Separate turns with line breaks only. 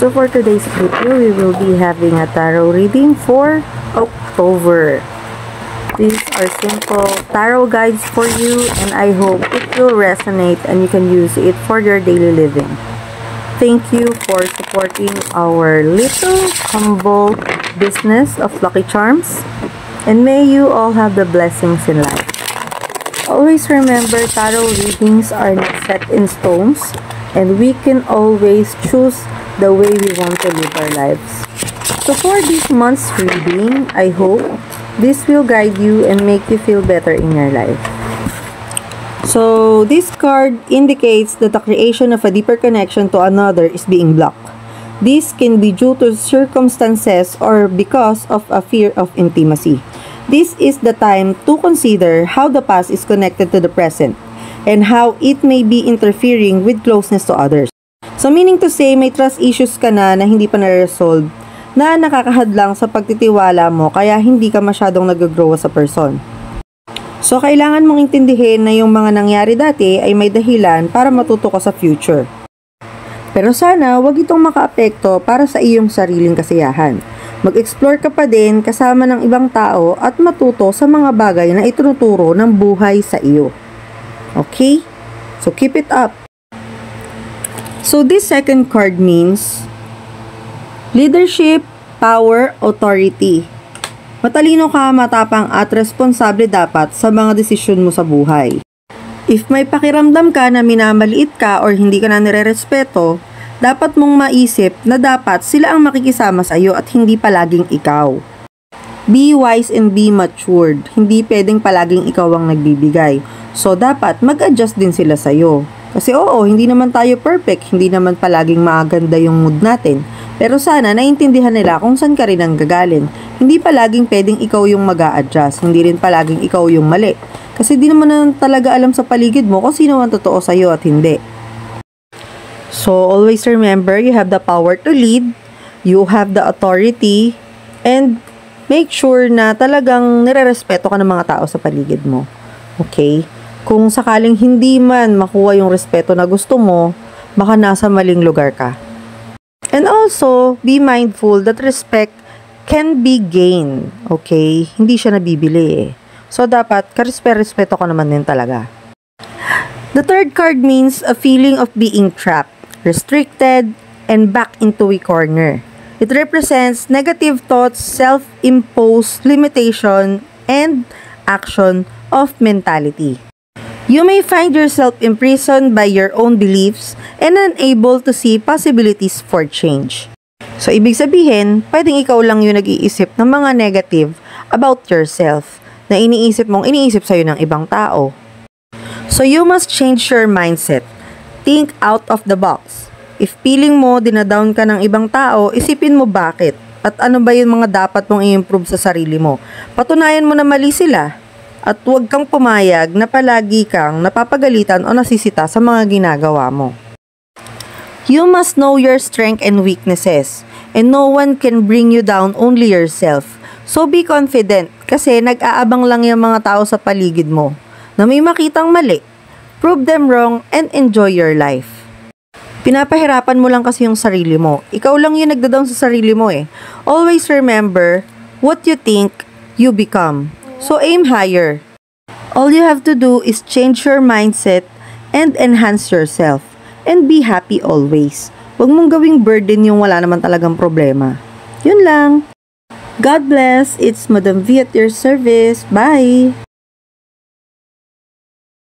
So for today's video, we will be having a tarot reading for October. These are simple tarot guides for you, and I hope it will resonate and you can use it for your daily living. Thank you for supporting our little humble business of Lucky Charms, and may you all have the blessings in life. Always remember, tarot readings are not set in stones, and we can always choose the way we want to live our lives. So for this month's reading, I hope this will guide you and make you feel better in your life. So this card indicates that the creation of a deeper connection to another is being blocked. This can be due to circumstances or because of a fear of intimacy. This is the time to consider how the past is connected to the present and how it may be interfering with closeness to others. So meaning to say, may trust issues ka na hindi pa na-resolve na nakakahadlang sa pagtitiwala mo, kaya hindi ka masyadong nag-grow sa person. So kailangan mong intindihin na yung mga nangyari dati ay may dahilan para matuto ka sa future. Pero sana wag itong makaapekto para sa iyong sariling kasiyahan. Mag-explore ka pa din kasama ng ibang tao at matuto sa mga bagay na itinuturo ng buhay sa iyo. Okay? So keep it up. So this second card means leadership, power, authority. Matalino ka, matapang at responsable dapat sa mga desisyon mo sa buhay. If may pakiramdam ka na minamaliit ka or hindi ka na nirerespeto, dapat mong maisip na dapat sila ang makikisama sa iyo at hindi palaging ikaw. Be wise and be matured. Hindi pwedeng palaging ikaw ang nagbibigay. So dapat mag-adjust din sila sa iyo. Kasi oo, hindi naman tayo perfect, hindi naman palaging maganda yung mood natin. Pero sana naiintindihan nila kung saan ka rin ang gagaling. Hindi palaging pwedeng ikaw yung mag-a-adjust, hindi rin palaging ikaw yung mali. Kasi di naman na talaga alam sa paligid mo kung sino ang totoo sa'yo at hindi. So always remember, you have the power to lead, you have the authority, and make sure na talagang nire-respeto ka ng mga tao sa paligid mo. Okay? Kung sakaling hindi man makuha yung respeto na gusto mo, baka nasa maling lugar ka. And also, be mindful that respect can be gained. Okay? Hindi siya nabibili eh. So, dapat karespeto ka naman din talaga. The third card means a feeling of being trapped, restricted, and backed into a corner. It represents negative thoughts, self-imposed limitation, and action of mentality. You may find yourself imprisoned by your own beliefs and unable to see possibilities for change. So, ibig sabihin, pwedeng ikaw lang yung nag-iisip ng mga negative about yourself na iniisip sa'yo ng ibang tao. So, you must change your mindset. Think out of the box. If feeling mo dinadown ka ng ibang tao, isipin mo bakit at ano ba yung mga dapat mong i-improve sa sarili mo. Patunayan mo na mali sila. At huwag kang pumayag na palagi kang napapagalitan o nasisita sa mga ginagawa mo. You must know your strengths and weaknesses, and no one can bring you down, only yourself. So be confident, kasi nag-aabang lang yung mga tao sa paligid mo na may makitang mali. Prove them wrong and enjoy your life. Pinapahirapan mo lang kasi yung sarili mo. Ikaw lang yung nagda-down sa sarili mo eh. Always remember, what you think, you become. So aim higher. All you have to do is change your mindset and enhance yourself. And be happy always. Huwag mong gawing burden yung wala naman talagang problema. Yun lang. God bless. It's Madam V at your service. Bye!